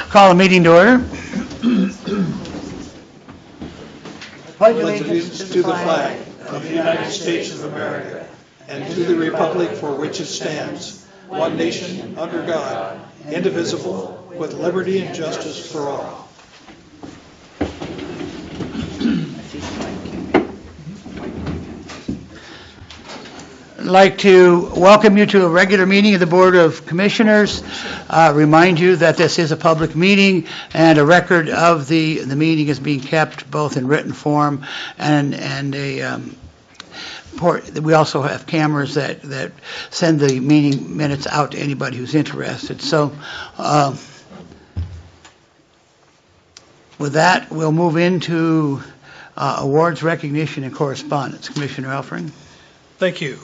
Call a meeting to order. Pledge allegiance to the flag of the United States of America and to the republic for which it stands, one nation, under God, indivisible, with liberty and justice for all. I'd like to welcome you to a regular meeting of the Board of Commissioners. Remind you that this is a public meeting and a record of the meeting is being kept both in written form and we also have cameras that send the meeting minutes out to anybody who's interested. So with that, we'll move into awards, recognition, and correspondence. Commissioner Elfring. Thank you.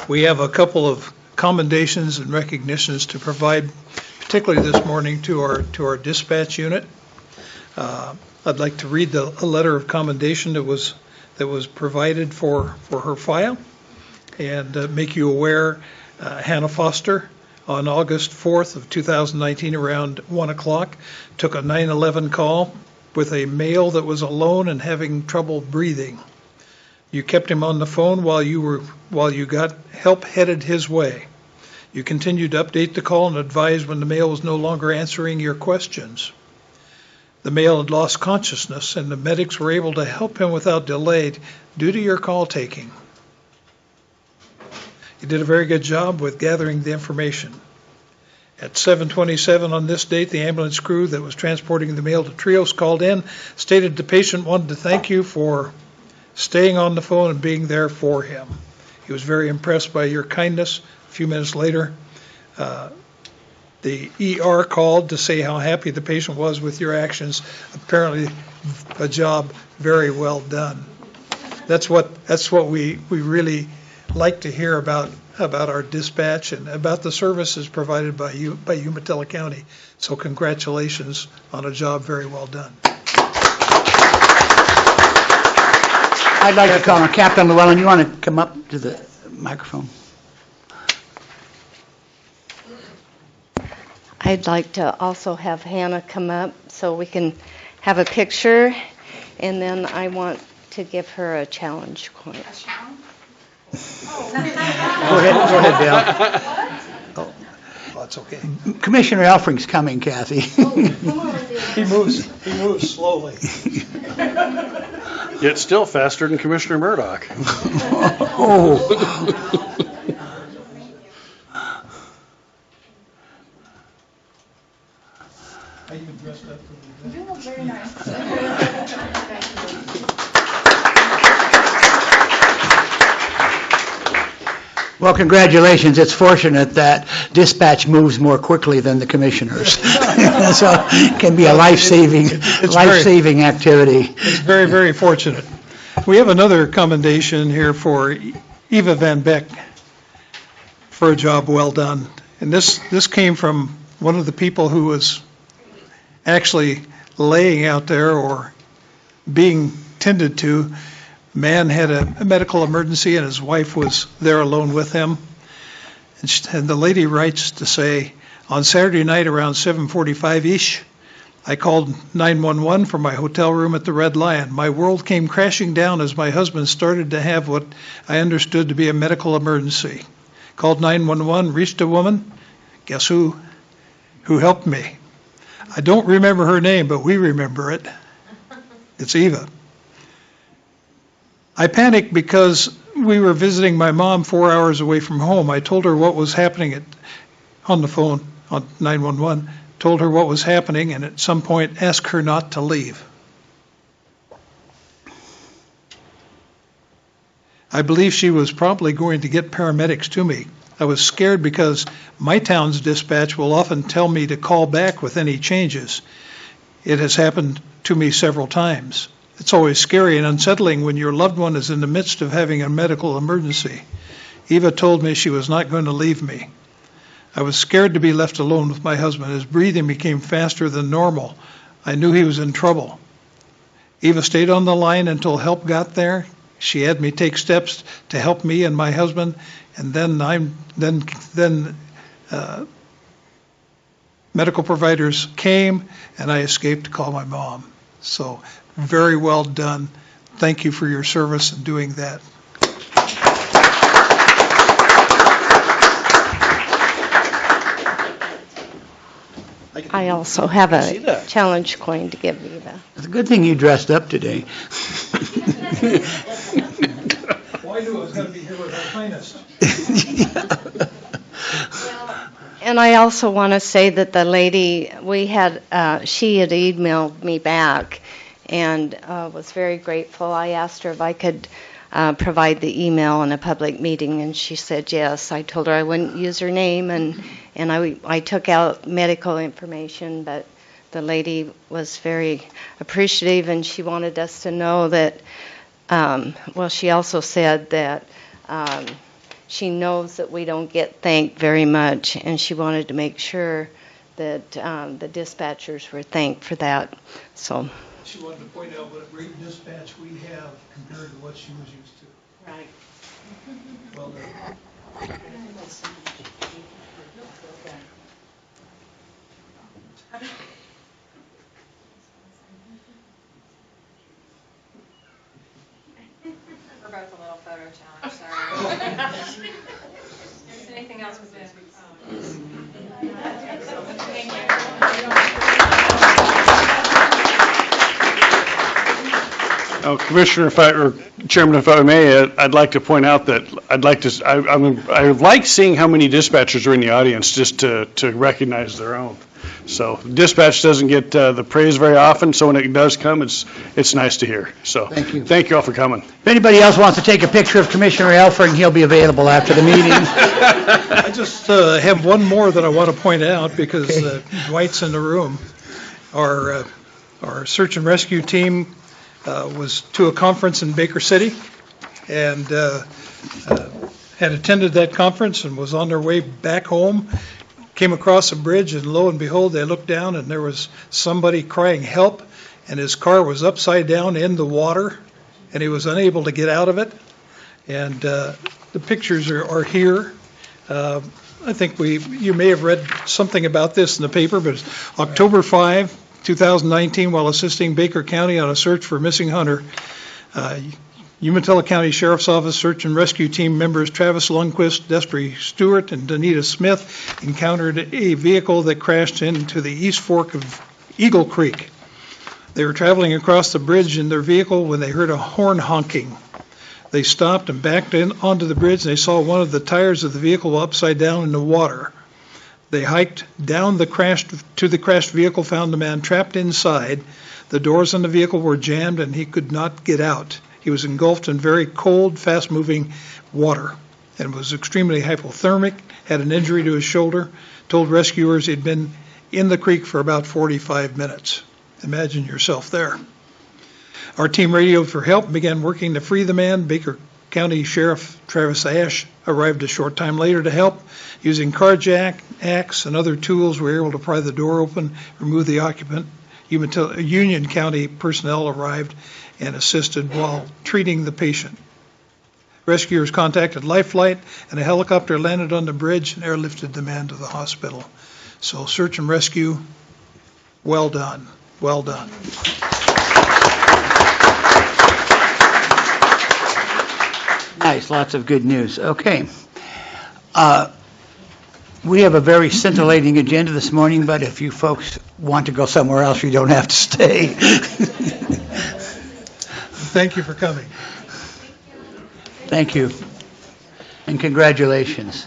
We have a couple of commendations and recognitions to provide, particularly this morning to our dispatch unit. I'd like to read a letter of commendation that was provided for her file and make you aware. Hannah Foster on August 4th of 2019 around 1 o'clock took a 911 call with a male that was alone and having trouble breathing. You kept him on the phone while you got help headed his way. You continued to update the call and advise when the male was no longer answering your questions. The male had lost consciousness, and the medics were able to help him without delay due to your call taking. You did a very good job with gathering the information. At 7:27 on this date, the ambulance crew that was transporting the male to Trios called in, stated the patient wanted to thank you for staying on the phone and being there for him. He was very impressed by your kindness. A few minutes later, the ER called to say how happy the patient was with your actions. Apparently, a job very well done. That's what we really like to hear about our dispatch and about the services provided by Umatilla County. So congratulations on a job very well done. I'd like to call on Captain Llewellyn. You want to come up to the microphone? I'd like to also have Hannah come up so we can have a picture, and then I want to give her a challenge coin. A challenge? Go ahead, Bill. Oh, that's okay. Commissioner Elfring's coming, Kathy. He moves slowly. Yet still faster than Commissioner Murdoch. Oh. I even dressed up for the You look very nice. Well, congratulations. It's fortunate that dispatch moves more quickly than the commissioners. So it can be a life-saving activity. It's very, very fortunate. We have another commendation here for Eva Van Beck for a job well done. And this came from one of the people who was actually laying out there or being tended to. Man had a medical emergency and his wife was there alone with him. And the lady writes to say, on Saturday night around 7:45-ish, I called 911 from my hotel room at the Red Lion. My world came crashing down as my husband started to have what I understood to be a medical emergency. Called 911, reached a woman, guess who helped me. I don't remember her name, but we remember it. It's Eva. I panicked because we were visiting my mom 4 hours away from home. I told her what was happening on the phone on 911, told her what was happening, and at some point asked her not to leave. I believe she was probably going to get paramedics to me. I was scared because my town's dispatch will often tell me to call back with any changes. It has happened to me several times. It's always scary and unsettling when your loved one is in the midst of having a medical emergency. Eva told me she was not going to leave me. I was scared to be left alone with my husband. His breathing became faster than normal. I knew he was in trouble. Eva stayed on the line until help got there. She had me take steps to help me and my husband, and then medical providers came, and I escaped to call my mom. So very well done. Thank you for your service in doing that. I also have see a that. challenge coin to give Eva. It's a good thing you dressed up today. Well, I knew I was going to be here with our finest. And I also want to say that the lady, she had emailed me back and was very grateful. I asked her if I could provide the email in a public meeting, and she said yes. I told her I wouldn't use her name, and I took out medical information, but the lady was very appreciative, and she wanted us to know that, she also said that she knows that we don't get thanked very much, and she wanted to make sure that the dispatchers were thanked for that. So. She wanted to point out what a great dispatch we have compared to what she was used to. Right. Well done. We're both a little photo challenge, sorry. Is there anything else with this? Thank you. Commissioner, or Chairman, if I may, I'd like to point out that I like seeing how many dispatchers are in the audience just to recognize their own. So dispatch doesn't get the praise very often, so when it does come, it's nice to hear. So thank you all for coming. If anybody else wants to take a picture of Commissioner Elfring, he'll be available after the meeting. I just have one more that I want to point out because Dwight's in the room. Our search and rescue team was to a conference in Baker City and had attended that conference and was on their way back home. Came across a bridge, and lo and behold, they looked down, and there was somebody crying help, and his car was upside down in the water, and he was unable to get out of it. And the pictures are here. I think you may have read something about this in the paper, but it's October 5, 2019, while assisting Baker County on a search for a missing hunter, Umatilla County Sheriff's Office search and rescue team members Travis Lundquist, Despry Stewart, and Danita Smith encountered a vehicle that crashed into the East Fork of Eagle Creek. They were traveling across the bridge in their vehicle when they heard a horn honking. They stopped and backed in onto the bridge, and they saw one of the tires of the vehicle upside down in the water. They hiked down to the crashed vehicle, found the man trapped inside. The doors on the vehicle were jammed, and he could not get out. He was engulfed in very cold, fast-moving water and was extremely hypothermic, had an injury to his shoulder, told rescuers he'd been in the creek for about 45 minutes. Imagine yourself there. Our team radioed for help and began working to free the man. Baker County Sheriff Travis Ash arrived a short time later to help. Using car jack, axe, and other tools, we were able to pry the door open, remove the occupant. Union County personnel arrived and assisted while treating the patient. Rescuers contacted Life Flight, and a helicopter landed on the bridge and airlifted the man to the hospital. So search and rescue, well done, well done. Nice, lots of good news. Okay. We have a very scintillating agenda this morning, but if you folks want to go somewhere else, you don't have to stay. Thank you for coming. Thank you. And congratulations.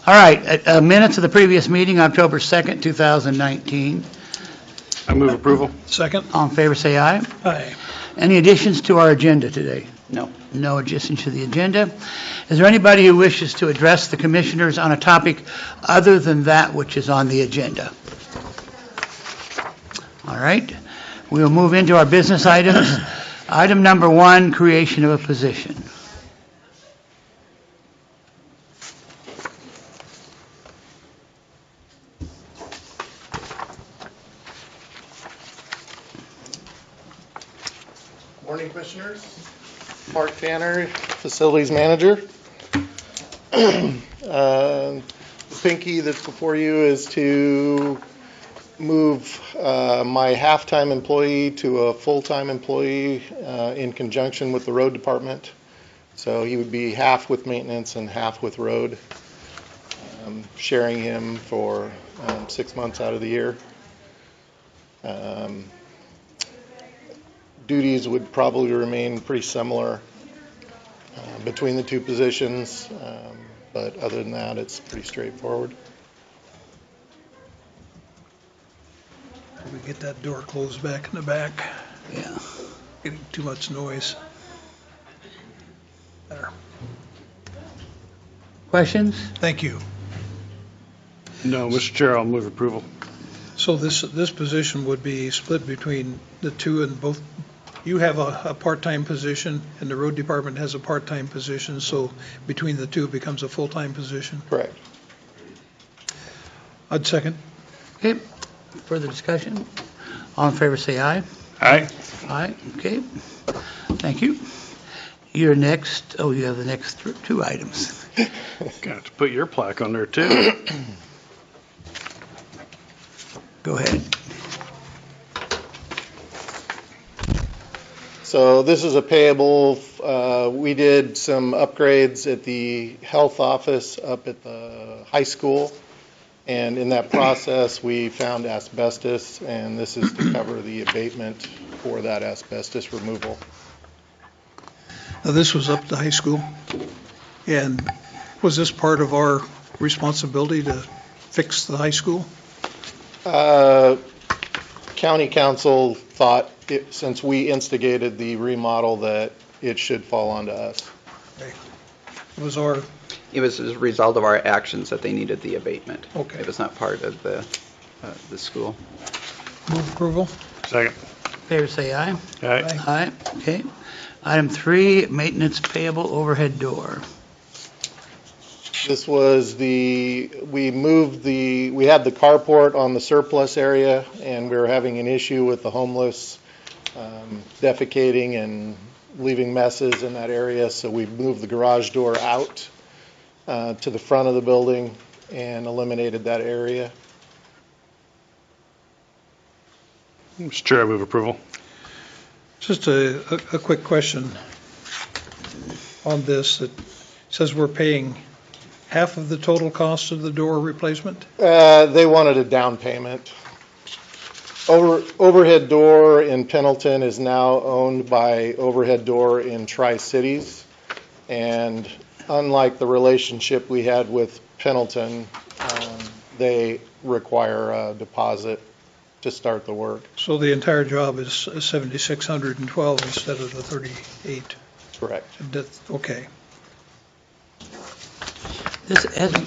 All right, minutes of the previous meeting, October 2nd, 2019. I move approval. Second. All in favor, say aye. Aye. Any additions to our agenda today? No. No additions to the agenda. Is there anybody who wishes to address the commissioners on a topic other than that which is on the agenda? All right. We will move into our business items. Item number 1, creation of a position. Morning, Commissioners. Mark Tanner, Facilities Manager. pinky that's before you is to move my half-time employee to a full-time employee in conjunction with the road department. So he would be half with maintenance and half with road, sharing him for 6 months out of the year. Duties would probably remain pretty similar between the two positions, but other than that, it's pretty straightforward. We get that door closed back in the back, Yeah. getting too much noise. There. Questions? Thank you. No, Mr. Chair, I'll move approval. So this position would be split between the two, and both, you have a part-time position and the road department has a part-time position, so between the two it becomes a full-time position? Correct. I'd second. Okay, further discussion? All in favor, say aye. Aye. Aye, okay. Thank you. You're next, oh, you have the next two items. Got to put your plaque on there, too. Go ahead. So this is a payable. We did some upgrades at the health office up at the high school, and in that process, we found asbestos, and this is to cover the abatement for that asbestos removal. Now, this was up at the high school, and was this part of our responsibility to fix the high school? County council thought, since we instigated the remodel, that it should fall onto us. It was our, It was as a result of our actions that they needed the abatement. Okay. It was not part of the school. move approval? Second. Favor, say aye. Aye. Aye, okay. Item 3, maintenance payable overhead door. This was we had the carport on the surplus area, and we were having an issue with the homeless defecating and leaving messes in that area, so we moved the garage door out to the front of the building and eliminated that area. Mr. Chair, I move approval. Just a quick question on this. It says we're paying half of the total cost of the door replacement? They wanted a down payment. Overhead Door in Pendleton is now owned by Overhead Door in Tri-Cities, and unlike the relationship we had with Pendleton, they require a deposit to start the work. So the entire job is $7,612 instead of the $38. Correct. Okay.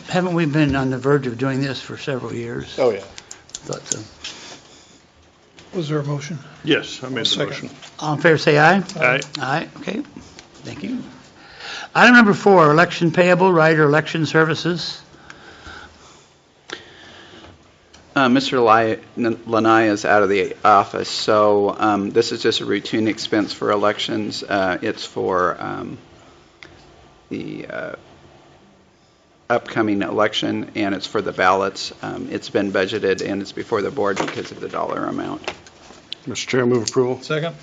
Haven't we been on the verge of doing this for several years? Oh, yeah. Thought so. Was there a motion? Yes, I made the Second. motion. All in favor, say aye. Aye. Aye, okay. Thank you. Item number 4, election payable, Rider Election Services. Mr. Lanai is out of the office, so this is just a routine expense for elections. It's for the upcoming election, and it's for the ballots. It's been budgeted, and it's before the board because of the dollar amount. Mr. Chair, move approval. Second?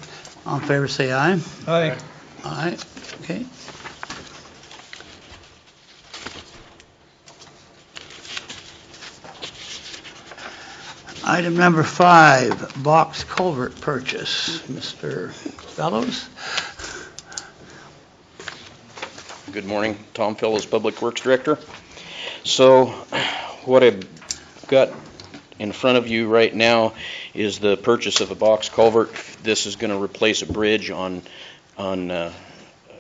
All in favor, say aye. Aye. Aye, okay. Item number 5, box culvert purchase. Mr. Fellows? Good morning, Tom Fellows, Public Works Director. So what I've got in front of you right now is the purchase of a box culvert. This is going to replace a bridge on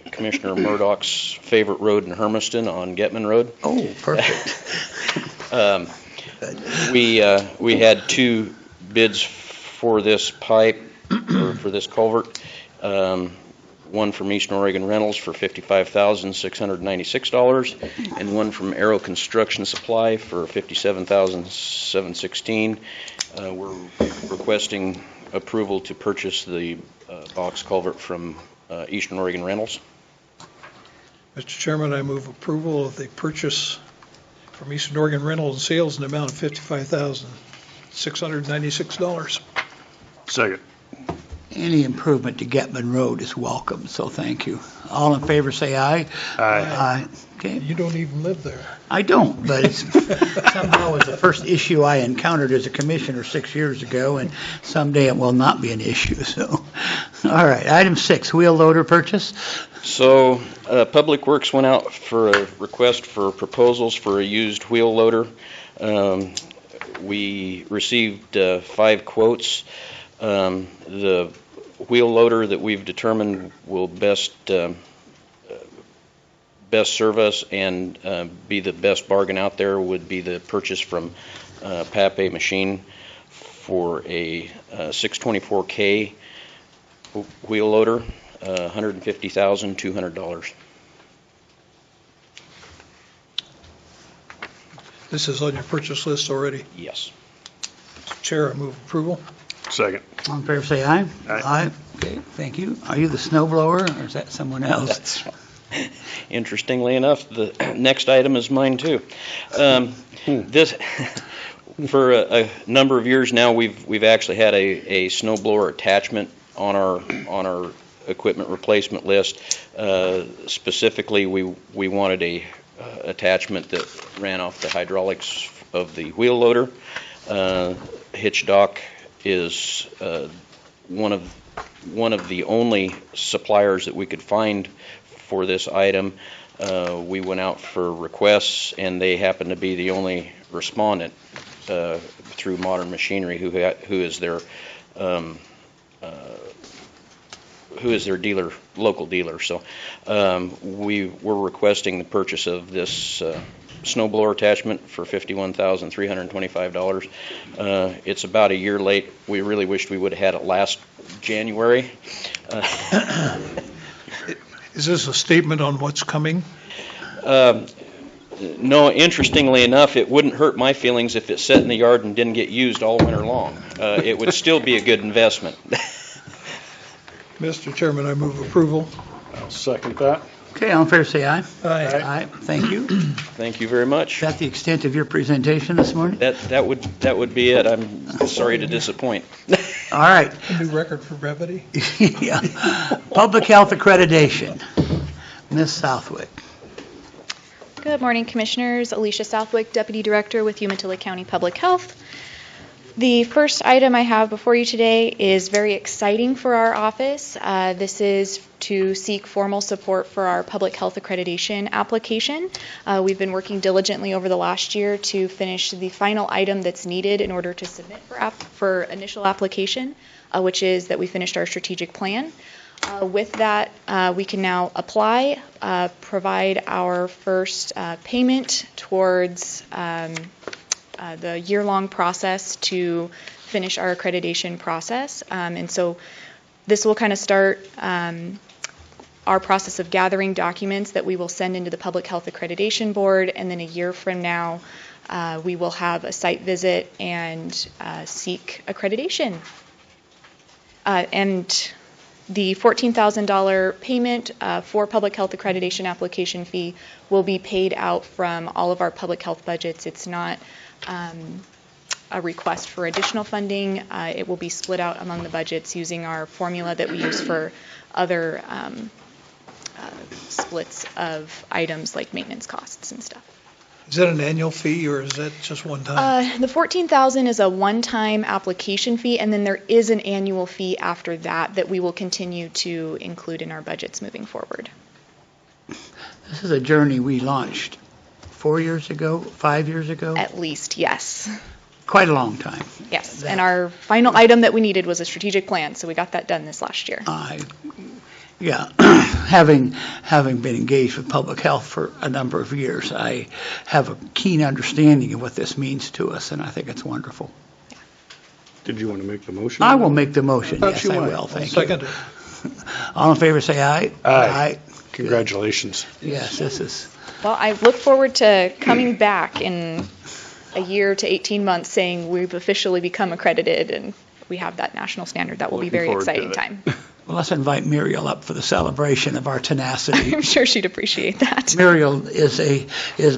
Commissioner Murdoch's favorite road in Hermiston on Getman Road. Oh, perfect. We had 2 bids for this pipe, or for this culvert. One from Eastern Oregon Rentals for $55,696, and one from Aero Construction Supply for $57,716. We're requesting approval to purchase the box culvert from Eastern Oregon Rentals. Mr. Chairman, I move approval of the purchase from Eastern Oregon Rental and Sales in the amount of $55,696. Second. Any improvement to Getman Road is welcome, so thank you. All in favor, say aye. Aye. Okay. You don't even live there. I don't, but it's somehow was the first issue I encountered as a commissioner 6 years ago, and someday it will not be an issue, so. All right, item 6, wheel loader purchase. So, Public Works went out for a request for proposals for a used wheel loader. We received 5 quotes. The wheel loader that we've determined will best serve us and be the best bargain out there would be the purchase from Pape Machine for a 624K wheel loader, $150,200. This is on your purchase list already. Yes. Chair, I move approval. Second. All in favor, say aye. Aye. Okay, thank you. Are you the snow blower, or is that someone else? Interestingly enough, the next item is mine too. This, for a number of years now, we've actually had a snow blower attachment on our equipment replacement list. Specifically, we wanted a attachment that ran off the hydraulics of the wheel loader. Hitch Dock is one of the only suppliers that we could find for this item. We went out for requests, and they happen to be the only respondent through Modern Machinery, who is their dealer, local dealer. So we were requesting the purchase of this snowblower attachment for $51,325. It's about a year late. We really wished we would have had it last January. Is this a statement on what's coming? No, interestingly enough, it wouldn't hurt my feelings if it sat in the yard and didn't get used all winter long. It would still be a good investment. Mr. Chairman, I move approval. I'll second that. Okay, all in favor, say aye. Aye. Aye, thank you. Thank you very much. Is that the extent of your presentation this morning? That would be it. I'm sorry to disappoint. All right. A new record for brevity. Yeah. Public health accreditation. Ms. Southwick. Good morning, Commissioners. Alicia Southwick, Deputy Director with Umatilla County Public Health. The first item I have before you today is very exciting for our office. This is to seek formal support for our public health accreditation application. We've been working diligently over the last year to finish the final item that's needed in order to submit for initial application, which is that we finished our strategic plan. With that, we can now apply, provide our first payment towards the year-long process to finish our accreditation process. And so this will kind of start our process of gathering documents that we will send into the Public Health Accreditation Board, and then a year from now we will have a site visit and seek accreditation. And the $14,000 payment for public health accreditation application fee will be paid out from all of our public health budgets. It's not a request for additional funding. It will be split out among the budgets using our formula that we use for other splits of items like maintenance costs and stuff. Is that an annual fee, or is that just one time? The $14,000 is a one-time application fee, and then there is an annual fee after that we will continue to include in our budgets moving forward. This is a journey we launched 4 years ago, 5 years ago? At least, yes. Quite a long time. Yes, and our final item that we needed was a strategic plan, so we got that done this last year. Yeah, having been engaged with public health for a number of years, I have a keen understanding of what this means to us, and I think it's wonderful. Yeah. Did you want to make the motion? I will make the motion. I thought Yes, you I would. will. Thank Second you. it. All in favor, say aye. Aye. Congratulations. Yes, this is. Well, I look forward to coming back in a year to 18 months saying we've officially become accredited and we have that national standard. That will be a very Looking forward to exciting it. time. Well, let's invite Muriel up for the celebration of our tenacity. I'm sure she'd appreciate that. Muriel is a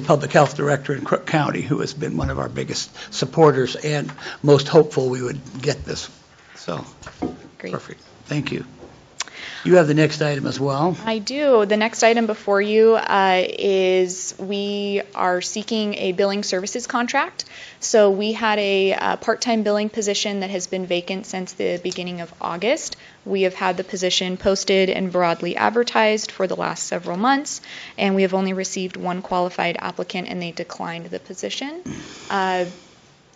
public health director in Crook County who has been one of our biggest supporters and most hopeful we would get this. So, Great. perfect. Thank you. You have the next item as well. I do. The next item before you is we are seeking a billing services contract. So we had a part-time billing position that has been vacant since the beginning of August. We have had the position posted and broadly advertised for the last several months, and we have only received one qualified applicant, and they declined the position.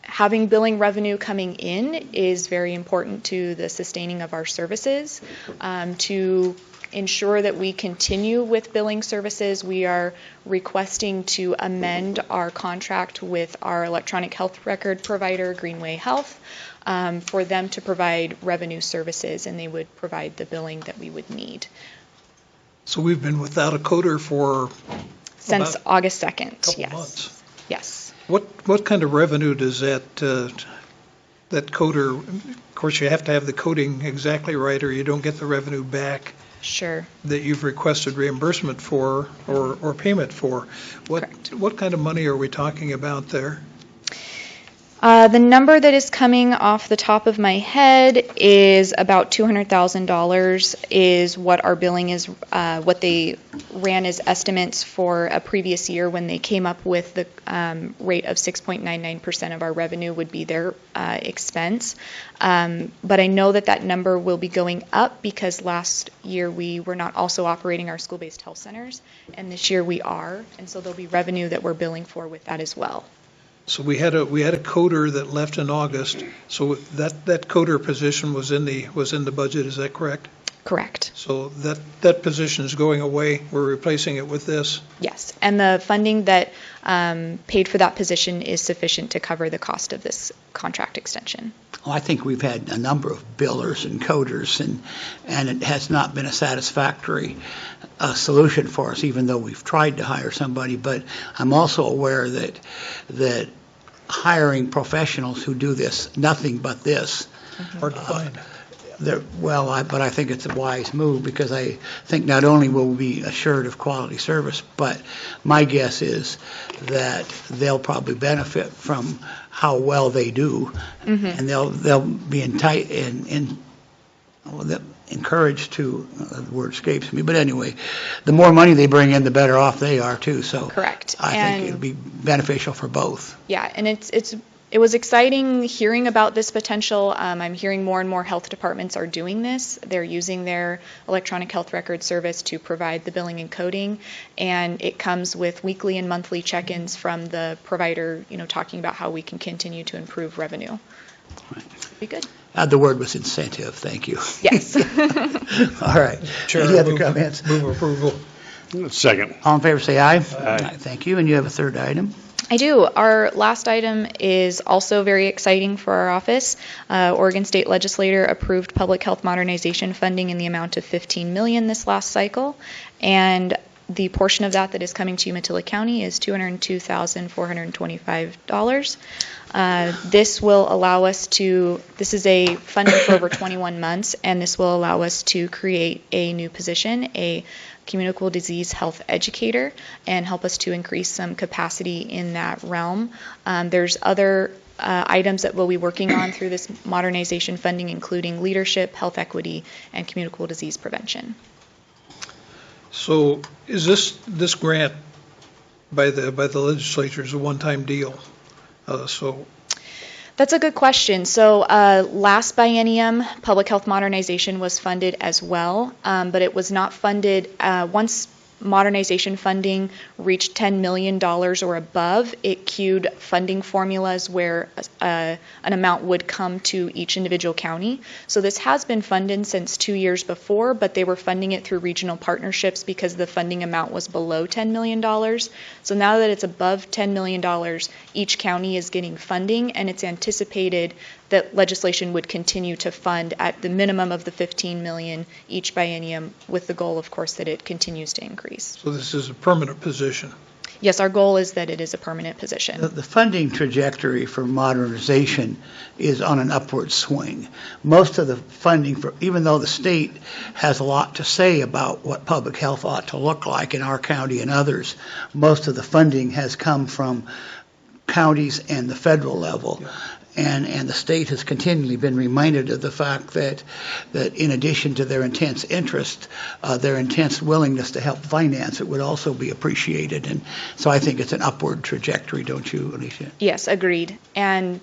Having billing revenue coming in is very important to the sustaining of our services. To ensure that we continue with billing services, we are requesting to amend our contract with our electronic health record provider, Greenway Health, for them to provide revenue services, and they would provide the billing that we would need. So we've been without a coder for Since about August 2nd, couple yes. months. Yes. What kind of revenue does that coder, of course, you have to have the coding exactly right, or you don't get the revenue back Sure. that you've requested reimbursement for or payment for. What kind of money are we talking about there? The number that is coming off the top of my head is about $200,000 is what our billing is, what they ran as estimates for a previous year when they came up with the rate of 6.99% of our revenue would be their expense. But I know that number will be going up because last year we were not also operating our school-based health centers, and this year we are, and so there'll be revenue that we're billing for with that as well. So we had a coder that left in August. So that coder position was in the budget. Is that correct? Correct. So that position is going away. We're replacing it with this. Yes, and the funding that paid for that position is sufficient to cover the cost of this contract extension. Well, I think we've had a number of billers and coders, and it has not been a satisfactory solution for us, even though we've tried to hire somebody. But I'm also aware that hiring professionals who do this, nothing but this, Hard to find. but I think it's a wise move because I think not only will we be assured of quality service, but my guess is that they'll probably benefit from how well they do, and they'll be encouraged to, the word escapes me, but anyway, the more money they bring in, the better off they are too. So Correct. I think it'll be beneficial for both. Yeah, and it was exciting hearing about this potential. I'm hearing more and more health departments are doing this. They're using their electronic health record service to provide the billing and coding, and it comes with weekly and monthly check-ins from the provider, talking about how we can continue to improve revenue. Right. Be good. The word was incentive. Thank you. Yes. All right. Chair, Any other comments? Move approval. Second. All in favor, say aye. Aye. Thank you. And you have a third item? I do. Our last item is also very exciting for our office. Oregon State Legislature approved public health modernization funding in the amount of $15 million this last cycle, and the portion of that is coming to Umatilla County is $202,425. This will allow us this is a funding for over 21 months, and this will allow us to create a new position, a communicable disease health educator, and help us to increase some capacity in that realm. There's other items that we'll be working on through this modernization funding, including leadership, health equity, and communicable disease prevention. So is this grant by the legislature is a one-time deal? That's a good question. So last biennium, public health modernization was funded as well, but it was not funded once modernization funding reached $10 million or above. It queued funding formulas where an amount would come to each individual county. So this has been funded since 2 years before, but they were funding it through regional partnerships because the funding amount was below $10 million. So now that it's above $10 million, each county is getting funding, and it's anticipated that legislation would continue to fund at the minimum of the $15 million each biennium, with the goal, of course, that it continues to increase. So this is a permanent position. yes, our goal is that it is a permanent position. The funding trajectory for modernization is on an upward swing. Most of the funding, even though the state has a lot to say about what public health ought to look like in our county and others, most of the funding has come from counties and the federal level. And the state has continually been reminded of the fact that in addition to their intense interest, their intense willingness to help finance it would also be appreciated. And so I think it's an upward trajectory, don't you, Alicia? Yes, agreed. And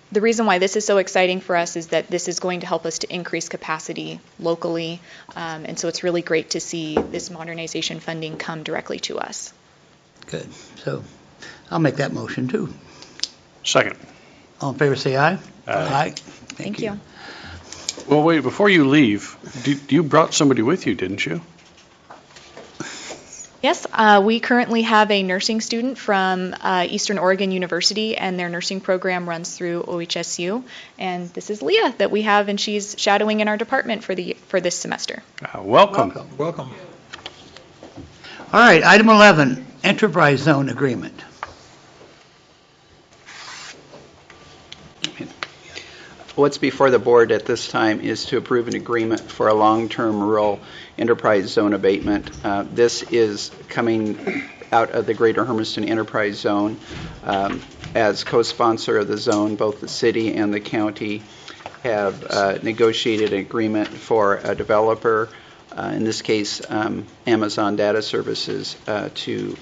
the reason why this is so exciting for us is that this is going to help us to increase capacity locally. And so it's really great to see this modernization funding come directly to us. Good. So I'll make that motion too. Second. All in favor, say aye. Aye. Thank you. Well, wait, before you leave, you brought somebody with you, didn't you? Yes, we currently have a nursing student from Eastern Oregon University, and their nursing program runs through OHSU. And this is Leah that we have, and she's shadowing in our department for this semester. Welcome. Welcome. All right, item 11, enterprise zone agreement. What's before the board at this time is to approve an agreement for a long-term rural enterprise zone abatement. This is coming out of the Greater Hermiston Enterprise Zone. As co-sponsor of the zone, both the city and the county have negotiated an agreement for a developer, in this case Amazon Data Services, to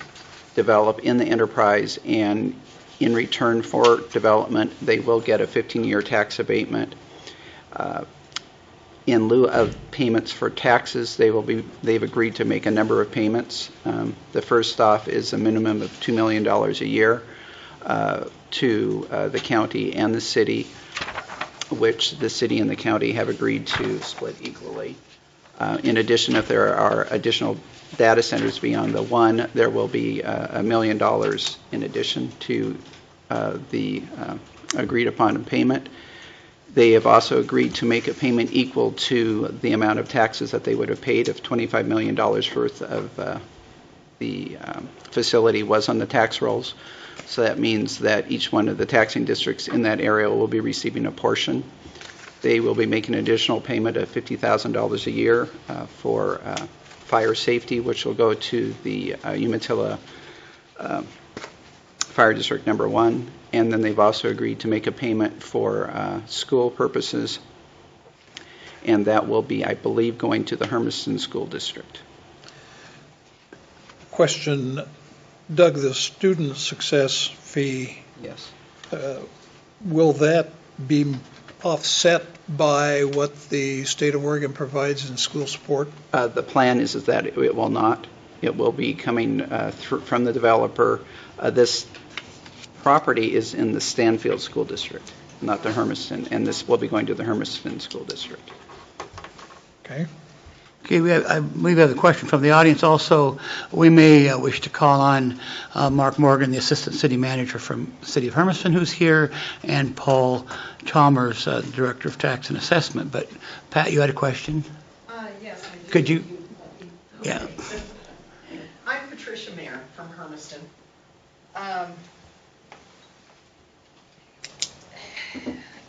develop in the enterprise, and in return for development, they will get a 15-year tax abatement. In lieu of payments for taxes, they've agreed to make a number of payments. The first off is a minimum of $2 million a year to the county and the city, which the city and the county have agreed to split equally. In addition, if there are additional data centers beyond the one, there will be $1 million in addition to the agreed upon payment. They have also agreed to make a payment equal to the amount of taxes that they would have paid if $25 million worth of the facility was on the tax rolls. So that means that each one of the taxing districts in that area will be receiving a portion. They will be making an additional payment of $50,000 a year for fire safety, which will go to the Umatilla Fire District Number 1. And then they've also agreed to make a payment for school purposes, and that will be, I believe, going to the Hermiston School District. Question, Doug, the student success fee, Yes. will that be offset by what the state of Oregon provides in school support? The plan is that it will not. It will be coming from the developer. This property is in the Stanfield School District, not the Hermiston, and this will be going to the Hermiston School District. Okay. Okay, I believe we have a question from the audience also. We may wish to call on Mark Morgan, the Assistant City Manager from the City of Hermiston, who's here, and Paul Chalmers, Director of Tax and Assessment. But Pat, you had a question? Yes, I do. Could you? Yeah. I'm Patricia Mayer from Hermiston.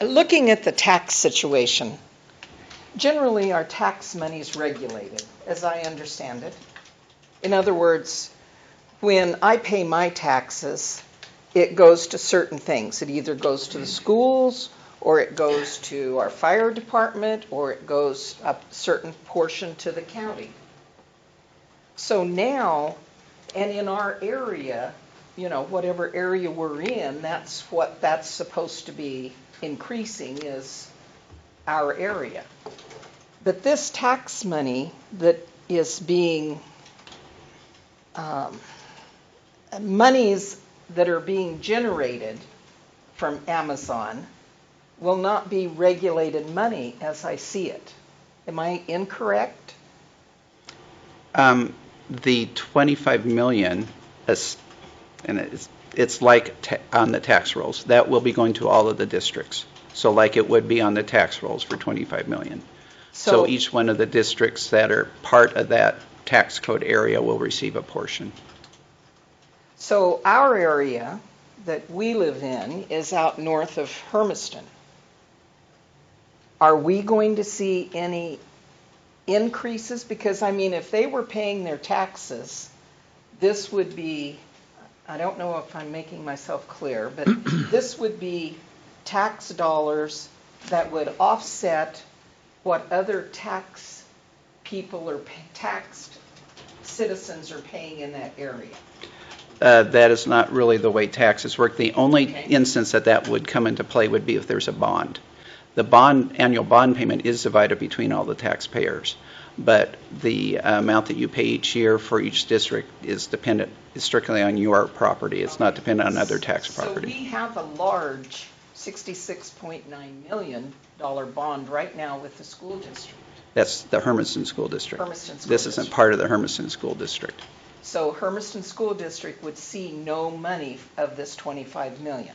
Looking at the tax situation, generally our tax money is regulated, as I understand it. In other words, when I pay my taxes, it goes to certain things. It either goes to the schools, or it goes to our fire department, or it goes a certain portion to the county. So now, and in our area, whatever area we're in, that's what that's supposed to be increasing, is our area. But this tax money that is being, monies that are being generated from Amazon will not be regulated money as I see it. Am I incorrect? The $25 million, and it's like on the tax rolls, that will be going to all of the districts. So like it would be on the tax rolls for $25 million. So each one of the districts that are part of that tax code area will receive a portion. So our area that we live in is out north of Hermiston. Are we going to see any increases? Because, I mean, if they were paying their taxes, this would be, I don't know if I'm making myself clear, but this would be tax dollars that would offset what other tax people or taxed citizens are paying in that area. That is not really the way taxes work. The only instance that would come into play would be if there's a bond. The annual bond payment is divided between all the taxpayers, but the amount that you pay each year for each district is strictly on your property. It's not dependent on other tax property. So we have a large $66.9 million bond right now with the school district. That's the Hermiston School District. This isn't part of the Hermiston School District. So Hermiston School District would see no money of this $25 million.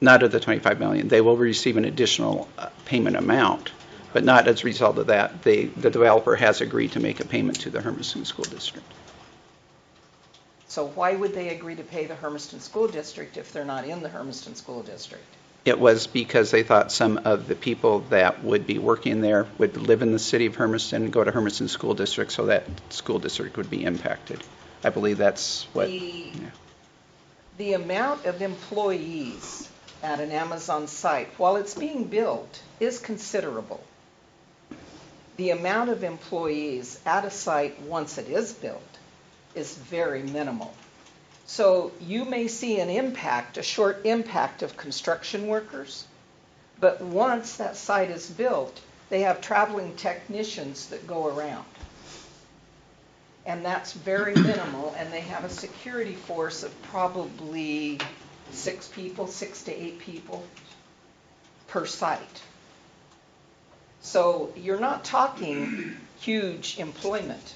Not of the $25 million. They will receive an additional payment amount, but not as a result of that. The developer has agreed to make a payment to the Hermiston School District. So why would they agree to pay the Hermiston School District if they're not in the Hermiston School District? It was because they thought some of the people that would be working there would live in the city of Hermiston and go to Hermiston School District, so that school district would be impacted. I believe that's what... The amount of employees at an Amazon site, while it's being built, is considerable. The amount of employees at a site once it is built is very minimal. So you may see an impact, a short impact of construction workers, but once that site is built, they have traveling technicians that go around. And that's very minimal, and they have a security force of probably 6 to 8 people per site. So you're not talking huge employment.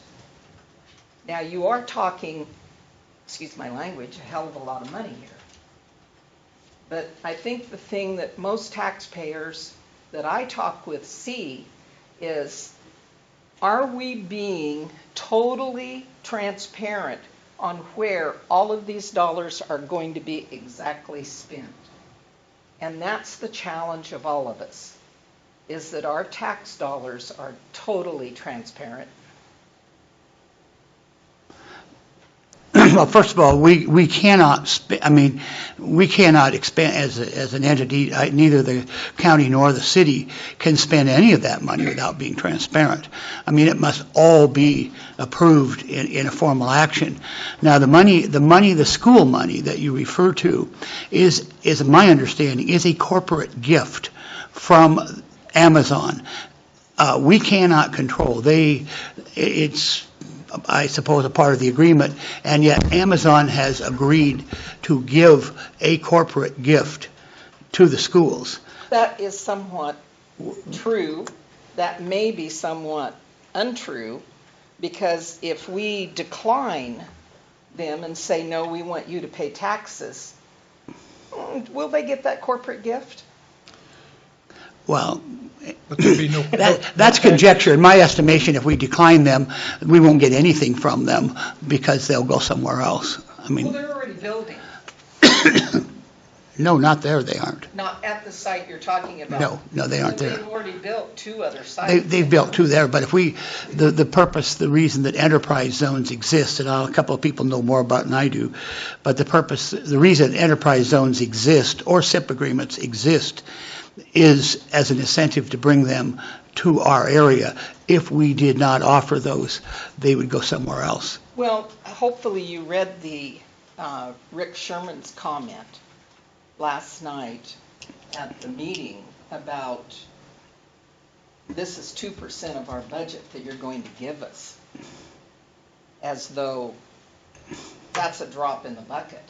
Now you are talking, excuse my language, a hell of a lot of money here. But I think the thing that most taxpayers that I talk with see is, are we being totally transparent on where all of these dollars are going to be exactly spent? And that's the challenge of all of us, is that our tax dollars are totally transparent. Well, first of all, we cannot, we cannot expand as an entity, neither the county nor the city can spend any of that money without being transparent. I mean, it must all be approved in a formal action. Now, the school money that you refer to is my understanding, is a corporate gift from Amazon. We cannot control. It's, I suppose, a part of the agreement, and yet Amazon has agreed to give a corporate gift to the schools. That is somewhat true. That may be somewhat untrue, because if we decline them and say, no, we want you to pay taxes, will they get that corporate gift? Well, But there'd be no... that's conjecture. In my estimation, if we decline them, we won't get anything from them because they'll go somewhere else. I mean, Well, they're already building. no, not there, they aren't. Not at the site you're talking about. No, they aren't there. They've already built 2 other sites. They've built 2 there, but if the reason that enterprise zones exist, and a couple of people know more about it than I do, but the reason enterprise zones exist, or SIP agreements exist, is as an incentive to bring them to our area. If we did not offer those, they would go somewhere else. Well, hopefully you read the Rick Sherman's comment last night at the meeting about, this is 2% of our budget that you're going to give us, as though that's a drop in the bucket.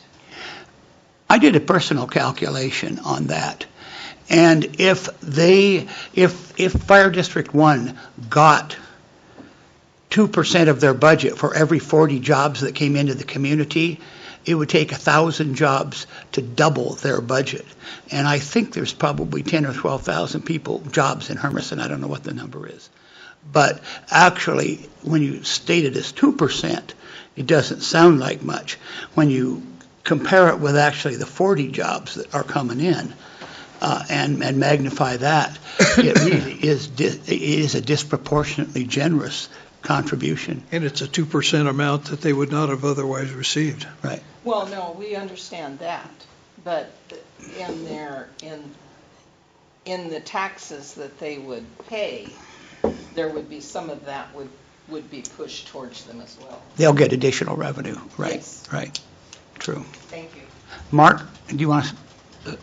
I did a personal calculation on that. And if Fire District 1 got 2% of their budget for every 40 jobs that came into the community, it would take 1,000 jobs to double their budget. And I think there's probably 10 or 12,000 jobs in Hermiston. I don't know what the number is. But actually, when you state it as 2%, it doesn't sound like much. When you compare it with actually the 40 jobs that are coming in, and magnify that, it really is a disproportionately generous contribution. And it's a 2% amount that they would not have otherwise received. Right. Well, no, we understand that, but in the taxes that they would pay, there would be some of that would be pushed towards them as well. They'll get additional revenue. Right. Yes. Right. True. Thank you. Mark, do you want to?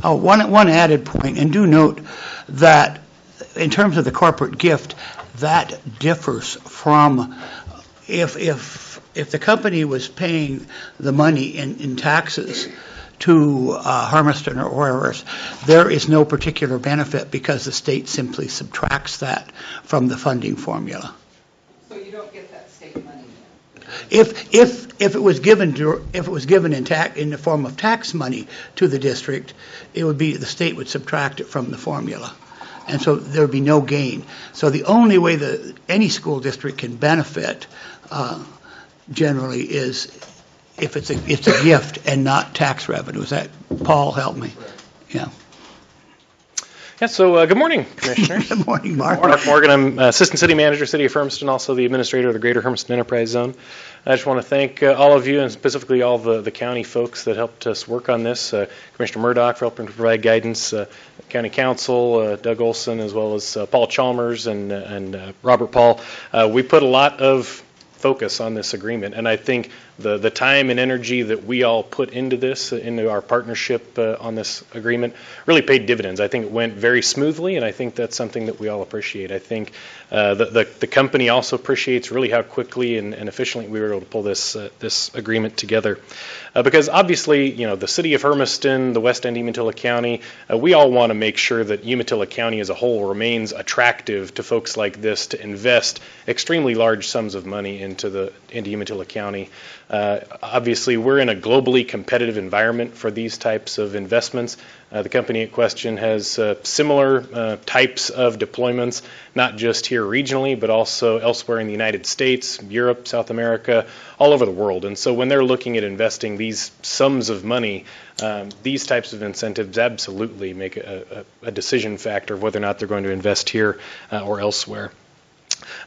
One added point, and do note that in terms of the corporate gift, that differs from if the company was paying the money in taxes to Hermiston or wherever else, there is no particular benefit because the state simply subtracts that from the funding formula. So you don't get that state money then? If it was given in the form of tax money to the district, it would be the state would subtract it from the formula, and so there would be no gain. So the only way that any school district can benefit generally is if it's a gift and not tax revenue. Is that, Paul, help me? Yeah. Yeah, so good morning, Commissioners. Good morning, Mark. Mark Morgan. I'm Assistant City Manager, City of Hermiston, also the Administrator of the Greater Hermiston Enterprise Zone. I just want to thank all of you, and specifically all the county folks that helped us work on this. Commissioner Murdoch for helping to provide guidance, County Council, Doug Olson, as well as Paul Chalmers and Robert Paul. We put a lot of focus on this agreement, and I think the time and energy that we all put into this, into our partnership on this agreement, really paid dividends. I think it went very smoothly, and I think that's something that we all appreciate. I think the company also appreciates really how quickly and efficiently we were able to pull this agreement together. Because obviously, the city of Hermiston, the West End Umatilla County, we all want to make sure that Umatilla County as a whole remains attractive to folks like this to invest extremely large sums of money into Umatilla County. Obviously, we're in a globally competitive environment for these types of investments. The company in question has similar types of deployments, not just here regionally, but also elsewhere in the United States, Europe, South America, all over the world. And so when they're looking at investing these sums of money, these types of incentives absolutely make a decision factor of whether or not they're going to invest here or elsewhere.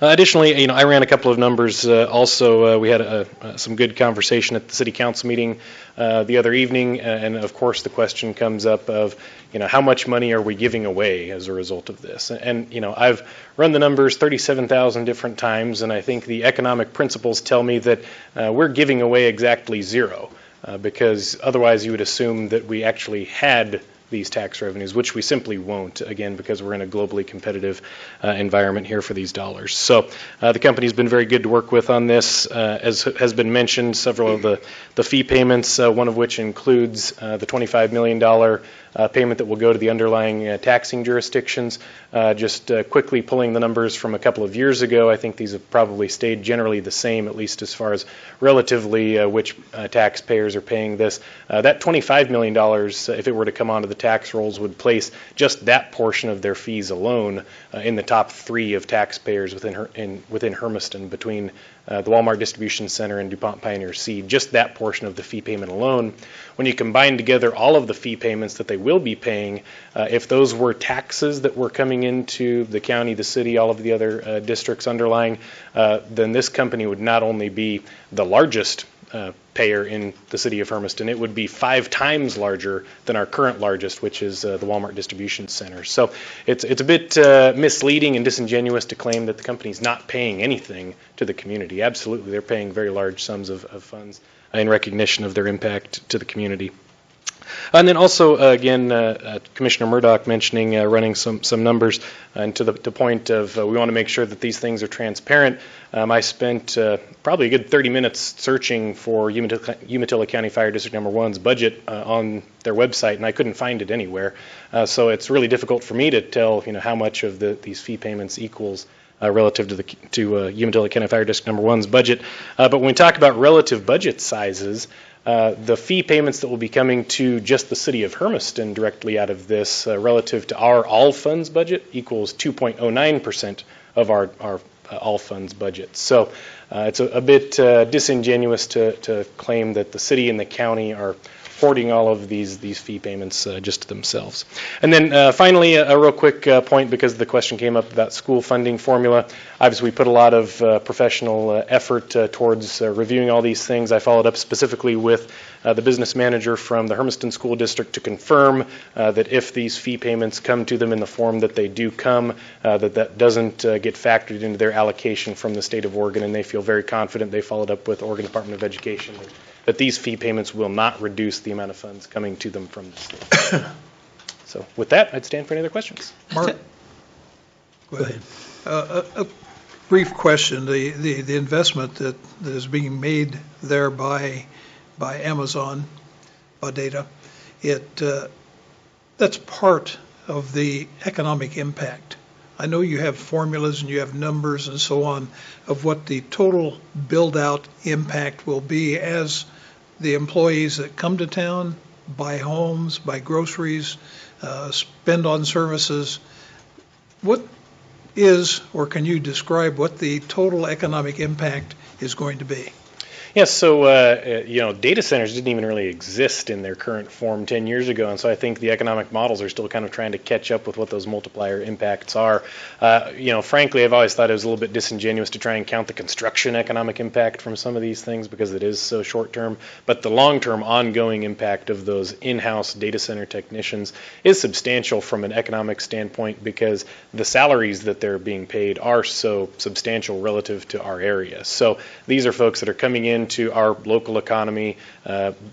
Additionally, I ran a couple of numbers. Also, we had some good conversation at the City Council meeting the other evening, and of course, the question comes up of, how much money are we giving away as a result of this? And I've run the numbers 37,000 different times, and I think the economic principles tell me that we're giving away exactly zero, because otherwise you would assume that we actually had these tax revenues, which we simply won't, again, because we're in a globally competitive environment here for these dollars. So the company's been very good to work with on this. As has been mentioned, several of the fee payments, one of which includes the $25 million payment that will go to the underlying taxing jurisdictions. Just quickly pulling the numbers from a couple of years ago, I think these have probably stayed generally the same, at least as far as relatively which taxpayers are paying this. That $25 million, if it were to come onto the tax rolls, would place just that portion of their fees alone in the top 3 of taxpayers within Hermiston, between the Walmart Distribution Center and DuPont Pioneer Seed. Just that portion of the fee payment alone. When you combine together all of the fee payments that they will be paying, if those were taxes that were coming into the county, the city, all of the other districts underlying, then this company would not only be the largest payer in the city of Hermiston, it would be 5 times larger than our current largest, which is the Walmart Distribution Center. So it's a bit misleading and disingenuous to claim that the company's not paying anything to the community. Absolutely, they're paying very large sums of funds in recognition of their impact to the community. And then also, again, Commissioner Murdoch mentioning running some numbers, and to the point of we want to make sure that these things are transparent. I spent probably a good 30 minutes searching for Umatilla County Fire District Number 1's budget on their website, and I couldn't find it anywhere. So it's really difficult for me to tell, how much of these fee payments equals relative to Umatilla County Fire District Number 1's budget. But when we talk about relative budget sizes, the fee payments that will be coming to just the city of Hermiston directly out of this relative to our all funds budget equals 2.09% of our all funds budgets. So it's a bit disingenuous to claim that the city and the county are hoarding all of these fee payments just to themselves. And then finally, a real quick point, because the question came up about school funding formula. Obviously, we put a lot of professional effort towards reviewing all these things. I followed up specifically with the business manager from the Hermiston School District to confirm that if these fee payments come to them in the form that they do come, that doesn't get factored into their allocation from the state of Oregon, and they feel very confident. They followed up with Oregon Department of Education that these fee payments will not reduce the amount of funds coming to them from the state. So with that, I'd stand for any other questions. Mark? Go ahead. A brief question. The investment that is being made there by Amazon, by data, that's part of the economic impact. I know you have formulas and you have numbers and so on of what the total build-out impact will be as the employees that come to town, buy homes, buy groceries, spend on services. What is, or can you describe what the total economic impact is going to be? Yes, so data centers didn't even really exist in their current form 10 years ago, and so I think the economic models are still kind of trying to catch up with what those multiplier impacts are. Frankly, I've always thought it was a little bit disingenuous to try and count the construction economic impact from some of these things because it is so short term, but the long-term ongoing impact of those in-house data center technicians is substantial from an economic standpoint because the salaries that they're being paid are so substantial relative to our area. So these are folks that are coming into our local economy,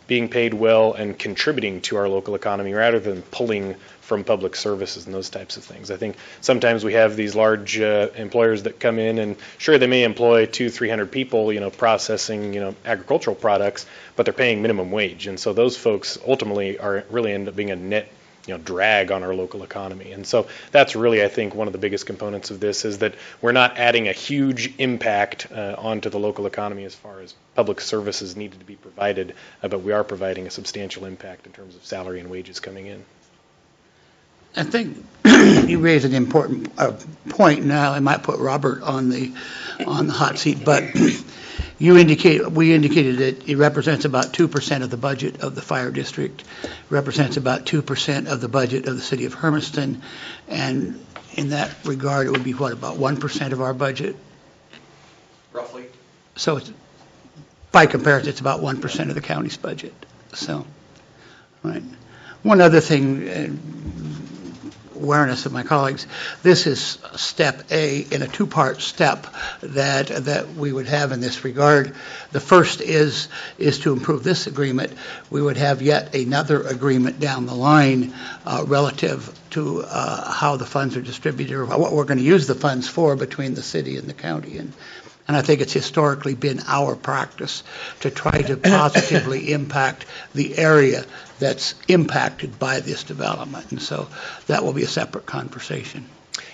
being paid well and contributing to our local economy rather than pulling from public services and those types of things. I think sometimes we have these large employers that come in and sure they may employ 200-300 people, processing, agricultural products, but they're paying minimum wage. And so those folks ultimately really end up being a net drag on our local economy. And so that's really, I think, one of the biggest components of this is that we're not adding a huge impact onto the local economy as far as public services needed to be provided, but we are providing a substantial impact in terms of salary and wages coming in. I think you raise an important point. Now I might put Robert on the hot seat, but we indicated that it represents about 2% of the budget of the fire district, represents about 2% of the budget of the city of Hermiston, and in that regard, it would be what, about 1% of our budget? Roughly. So it's, by comparison, it's about 1% of the county's budget. So, right. One other thing, awareness of my colleagues, this is step A in a two-part step that we would have in this regard. The first is to improve this agreement. We would have yet another agreement down the line relative to how the funds are distributed or what we're going to use the funds for between the city and the county. And I think it's historically been our practice to try to positively impact the area that's impacted by this development. And so that will be a separate conversation.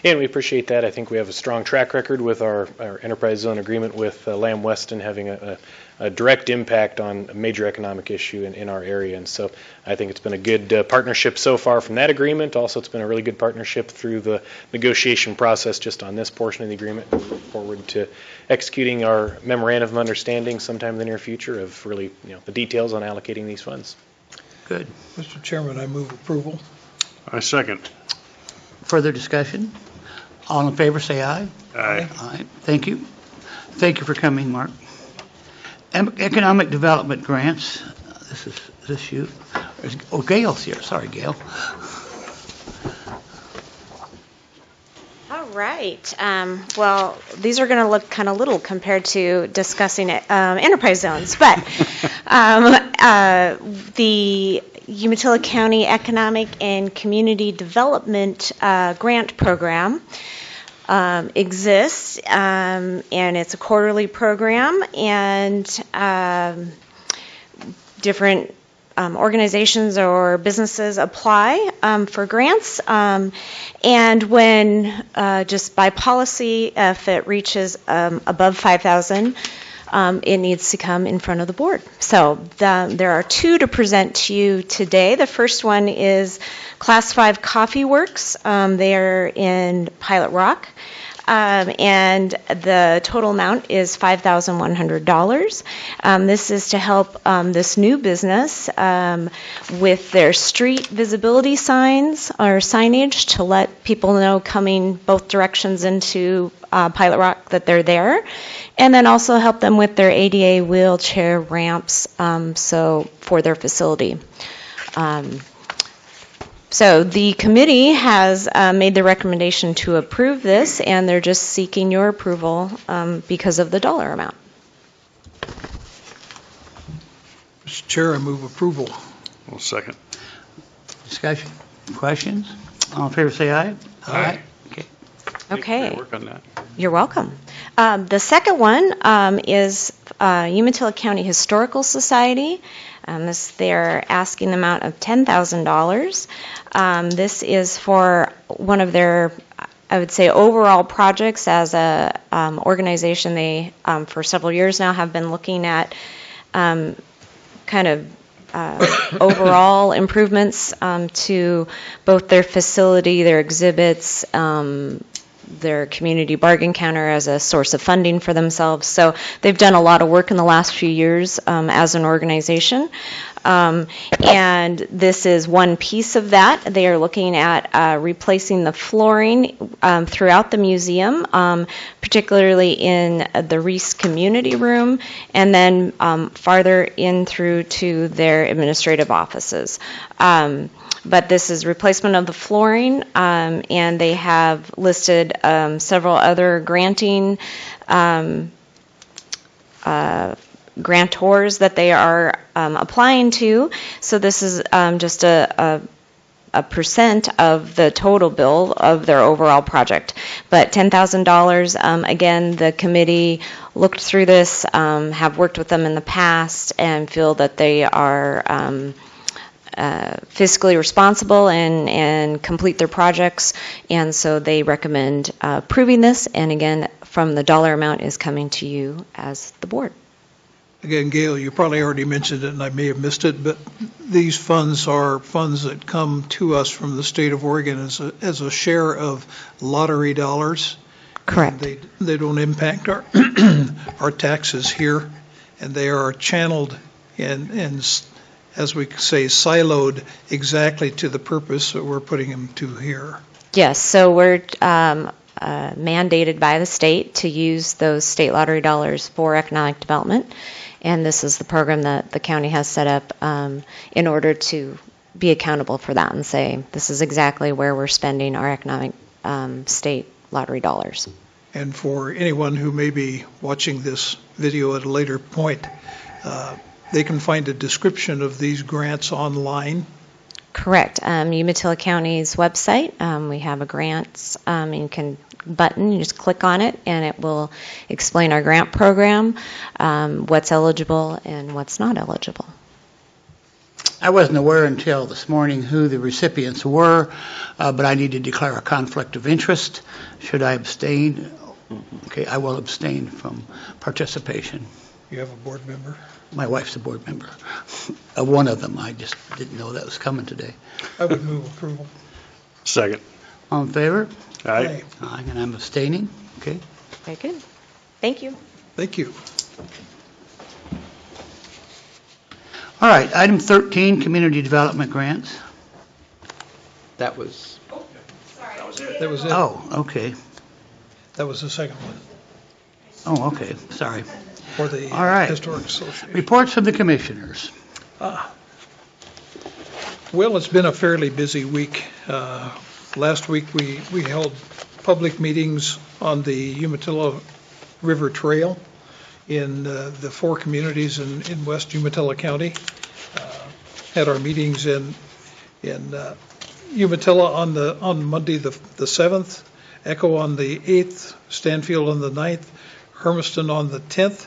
And we appreciate that. I think we have a strong track record with our enterprise zone agreement with Lamb Weston having a direct impact on a major economic issue in our area. And so I think it's been a good partnership so far from that agreement. Also, it's been a really good partnership through the negotiation process just on this portion of the agreement. We look forward to executing our memorandum of understanding sometime in the near future of really the details on allocating these funds. Good. Mr. Chairman, I move approval. I second. Further discussion? All in favor, say aye. Aye. Aye. Thank you. Thank you for coming, Mark. Economic development grants. This is you. Oh, Gail's here. Sorry, Gail. All right. Well, these are going to look kind of little compared to discussing enterprise zones, but the Umatilla County Economic and Community Development Grant Program exists, and it's a quarterly program, and different organizations or businesses apply for grants, and when just by policy, if it reaches above 5,000, it needs to come in front of the board. So there are two to present to you today. The first one is Class 5 Coffee Works. They are in Pilot Rock. and the total amount is $5,100. This is to help this new business with their street visibility signs or signage to let people know coming both directions into Pilot Rock that they're there, and then also help them with their ADA wheelchair ramps so for their facility. So the committee has made the recommendation to approve this, and they're just seeking your approval because of the dollar amount. Mr. Chair, I move approval. Well, second. Discussion, questions? All in favor, say aye. Aye. Okay. Okay. Work on that. You're welcome. The second one is Umatilla County Historical Society. They're asking the amount of $10,000. This is for one of their, I would say, overall projects as a organization. They, for several years now, have been looking at kind of overall improvements to both their facility, their exhibits, their community bargain counter as a source of funding for themselves. So they've done a lot of work in the last few years as an organization. And this is one piece of that. They are looking at replacing the flooring throughout the museum, particularly in the Reese Community Room, and then farther in through to their administrative offices. But this is replacement of the flooring, and they have listed several other grantors that they are applying to. So this is just a percent of the total bill of their overall project. But $10,000, again, the committee looked through this, have worked with them in the past, and feel that they are fiscally responsible and complete their projects, and so they recommend approving this, and again, from the dollar amount is coming to you as the board. Again, Gail, you probably already mentioned it, and I may have missed it, but these funds are funds that come to us from the state of Oregon as a share of lottery dollars. Correct. They don't impact our our taxes here, and they are channeled and as we say, siloed exactly to the purpose that we're putting them to here. Yes, so we're mandated by the state to use those state lottery dollars for economic development, and this is the program that the county has set up in order to be accountable for that and say, this is exactly where we're spending our economic state lottery dollars. And for anyone who may be watching this video at a later point, they can find a description of these grants online. Correct. Umatilla County's website, we have a grants you just click on it, and it will explain our grant program, what's eligible and what's not eligible. I wasn't aware until this morning who the recipients were, but I need to declare a conflict of interest. Should I abstain? Okay, I will abstain from participation. You have a board member? My wife's a board member. One of them. I just didn't know that was coming today. I would move approval. Second. All in favor? Aye. Aye, and I'm abstaining. Okay. Very good. Thank you. Thank you. All right, item 13, community development grants. That was, That was it. Oh, okay. That was the second one Oh, okay, sorry. for the All right. Historic Association. Reports from the commissioners. Well, it's been a fairly busy week. Last week, we held public meetings on the Umatilla River Trail in the four communities in West Umatilla County. Had our meetings in Umatilla on Monday the 7th, Echo on the 8th, Stanfield on the 9th, Hermiston on the 10th,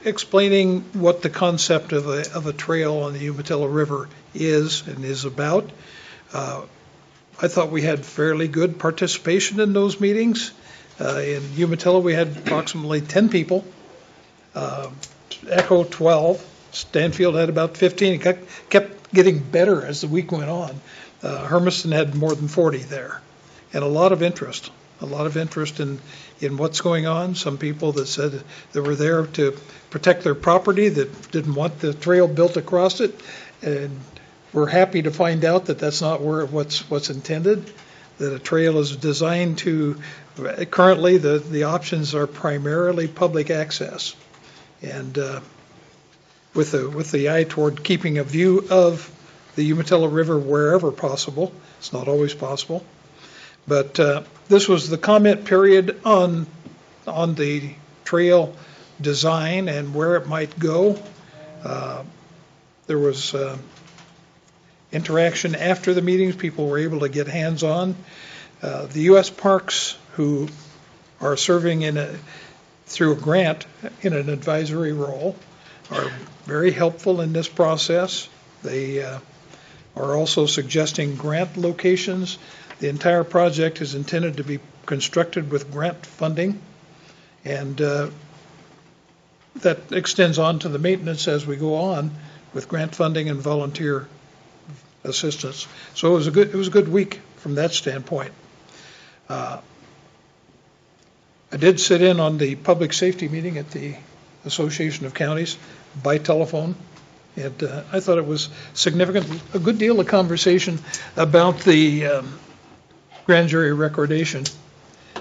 explaining what the concept of a trail on the Umatilla River is and is about. I thought we had fairly good participation in those meetings. In Umatilla, we had approximately 10 people. Echo 12. Stanfield had about 15. It kept getting better as the week went on. Hermiston had more than 40 there, and a lot of interest. a lot of interest in what's going on. Some people that said they were there to protect their property, that didn't want the trail built across it. And we're happy to find out that that's not what's intended, that a trail is designed to, currently the options are primarily public access. And with the eye toward keeping a view of the Umatilla River wherever possible. It's not always possible. But this was the comment period on the trail design and where it might go. There was interaction after the meetings. People were able to get hands-on. The U.S. Parks, who are serving through a grant in an advisory role, are very helpful in this process. They are also suggesting grant locations. The entire project is intended to be constructed with grant funding, and that extends on to the maintenance as we go on with grant funding and volunteer assistance. So it was a good week from that standpoint. I did sit in on the public safety meeting at the Association of Counties by telephone, and I thought it was significant. A good deal of conversation about the grand jury recordation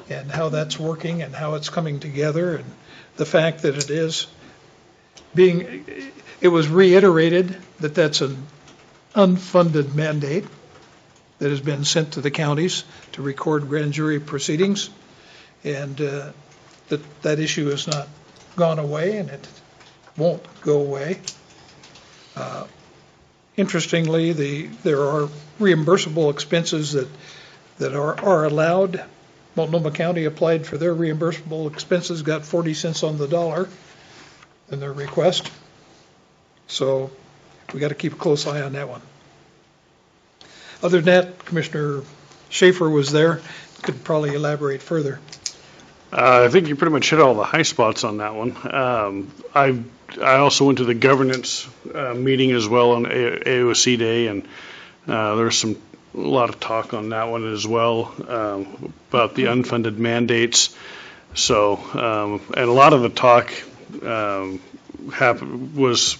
and how that's working and how it's coming together, and the fact that it was reiterated that that's an unfunded mandate that has been sent to the counties to record grand jury proceedings, and that issue has not gone away, and it won't go away. Interestingly, there are reimbursable expenses that are allowed. Multnomah County applied for their reimbursable expenses, got 40 cents on the dollar in their request. So we got to keep a close eye on that one. Other than that, Commissioner Schaefer was there. Could probably elaborate further. I think you pretty much hit all the high spots on that one. I also went to the governance meeting as well on AOC Day, and there was a lot of talk on that one as well about the unfunded mandates. So, and a lot of the talk was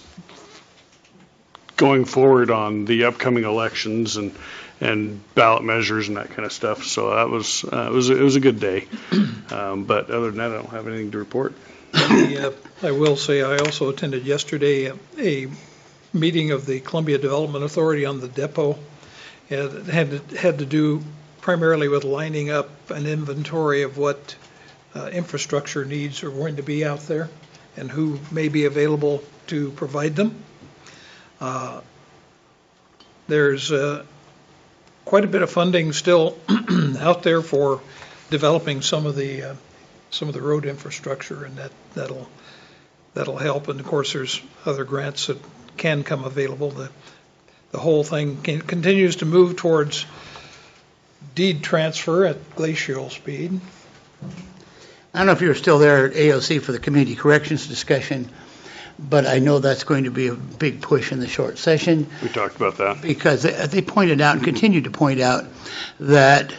going forward on the upcoming elections and ballot measures and that kind of stuff. So that was it was a good day. But other than that, I don't have anything to report. I will say I also attended yesterday a meeting of the Columbia Development Authority on the depot. It had to do primarily with lining up an inventory of what infrastructure needs are going to be out there and who may be available to provide them. There's quite a bit of funding still out there for developing some of the road infrastructure, and that'll help. And of course, there's other grants that can come available. The whole thing continues to move towards deed transfer at glacial speed. I don't know if you were still there at AOC for the community corrections discussion, but I know that's going to be a big push in the short session. We talked about that. Because they pointed out and continue to point out that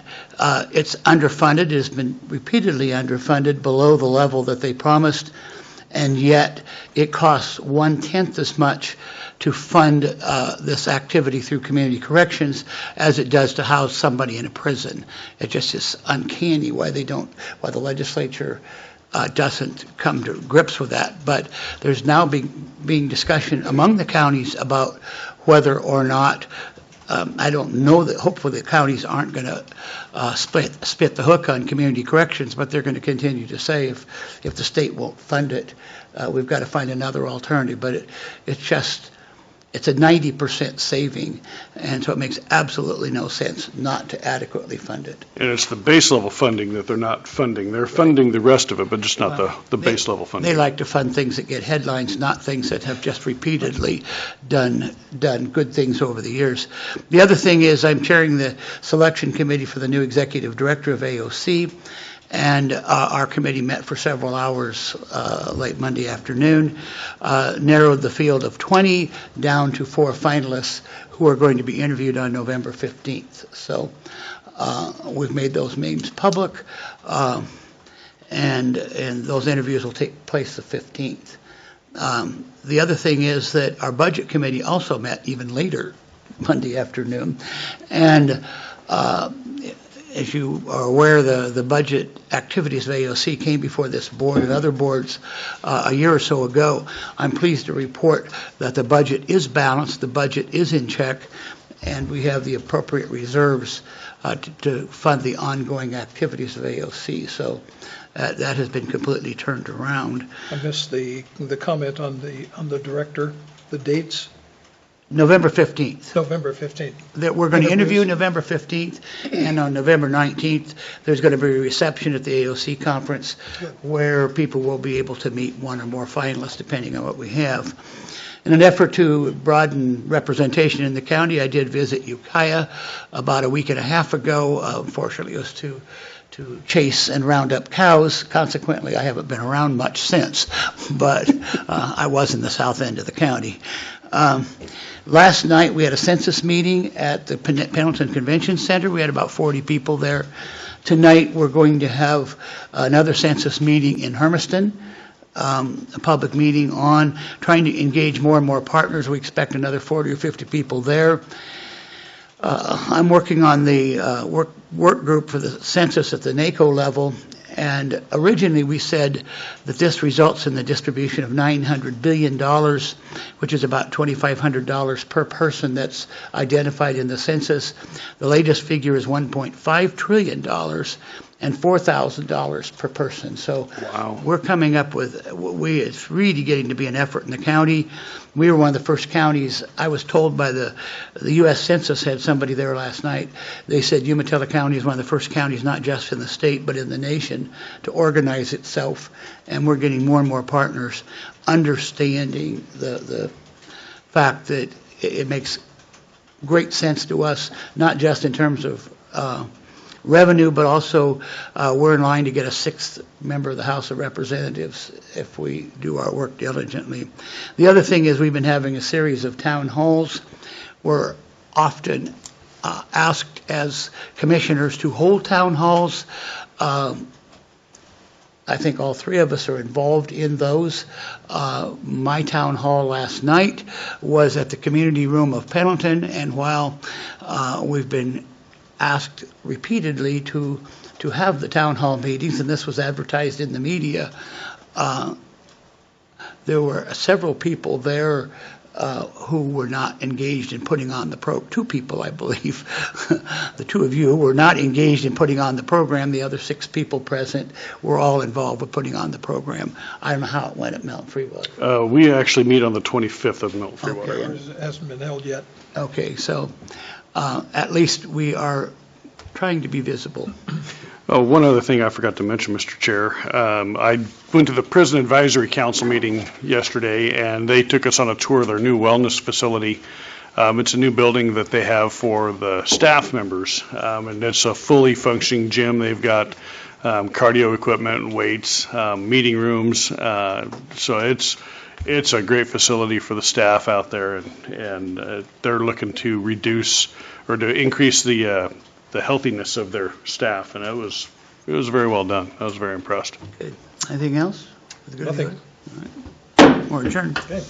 it's underfunded. It has been repeatedly underfunded below the level that they promised, and yet it costs 1/10 as much to fund this activity through community corrections as it does to house somebody in a prison. It just is uncanny why the legislature doesn't come to grips with that. But there's now being discussion among the counties about whether or not, I don't know that, hopefully the counties aren't going to spit the hook on community corrections, but they're going to continue to say if the state won't fund it, we've got to find another alternative. But it's a 90% saving, and so it makes absolutely no sense not to adequately fund it. And it's the base level funding that they're not funding. They're funding the rest of it, but just not the base level funding. They like to fund things that get headlines, not things that have just repeatedly done good things over the years. The other thing is I'm chairing the selection committee for the new executive director of AOC. And our committee met for several hours late Monday afternoon, narrowed the field of 20 down to 4 finalists who are going to be interviewed on November 15th. So We've made those names public, and those interviews will take place the 15th. The other thing is that our Budget Committee also met even later Monday afternoon, and as you are aware, the budget activities of AOC came before this board and other boards a year or so ago. I'm pleased to report that the budget is balanced, the budget is in check, and we have the appropriate reserves to fund the ongoing activities of AOC. So that has been completely turned around. I missed the comment on the director, the dates. November 15th. November 15th. That we're going to interview November 15th, and on November 19th, there's going to be a reception at the AOC conference where people will be able to meet one or more finalists, depending on what we have. In an effort to broaden representation in the county, I did visit Ukiah about a week and a half ago. Unfortunately, it was to chase and round up cows. Consequently, I haven't been around much since, but I was in the south end of the county. Last night, we had a census meeting at the Pendleton Convention Center. We had about 40 people there. Tonight, we're going to have another census meeting in Hermiston, a public meeting on trying to engage more and more partners. We expect another 40 or 50 people there. I'm working on the work group for the census at the NACO level, and originally we said that this results in the distribution of $900 billion, which is about $2,500 per person that's identified in the census. The latest figure is $1.5 trillion and $4,000 per person. So we're coming up with, it's really getting to be an effort in the county. We were one of the first counties. I was told by the U.S. Census, had somebody there last night. They said Umatilla County is one of the first counties, not just in the state, but in the nation, to organize itself. And we're getting more and more partners understanding the fact that it makes great sense to us, not just in terms of revenue, but also we're in line to get a sixth member of the House of Representatives if we do our work diligently. The other thing is we've been having a series of town halls. We're often asked as commissioners to hold town halls. I think all three of us are involved in those. My town hall last night was at the community room of Pendleton, and while we've been asked repeatedly to have the town hall meetings, and this was advertised in the media, there were several people there who were not engaged in putting on the program. Two people, I believe. The two of you were not engaged in putting on the program. The other 6 people present were all involved with putting on the program. I don't know how it went at Milton Freewater. We actually meet on the 25th of Milton Freewater. Okay. It hasn't been held yet. Okay, so at least we are trying to be visible. Oh, one other thing I forgot to mention, Mr. Chair. I went to the Prison Advisory Council meeting yesterday, and they took us on a tour of their new wellness facility. It's a new building that they have for the staff members, and it's a fully functioning gym. They've got cardio equipment, weights, meeting rooms. So it's a great facility for the staff out there, and they're looking to reduce or to increase the healthiness of their staff, and it was very well done. I was very impressed. Good. Anything else? Nothing. All right. We're adjourned. Okay.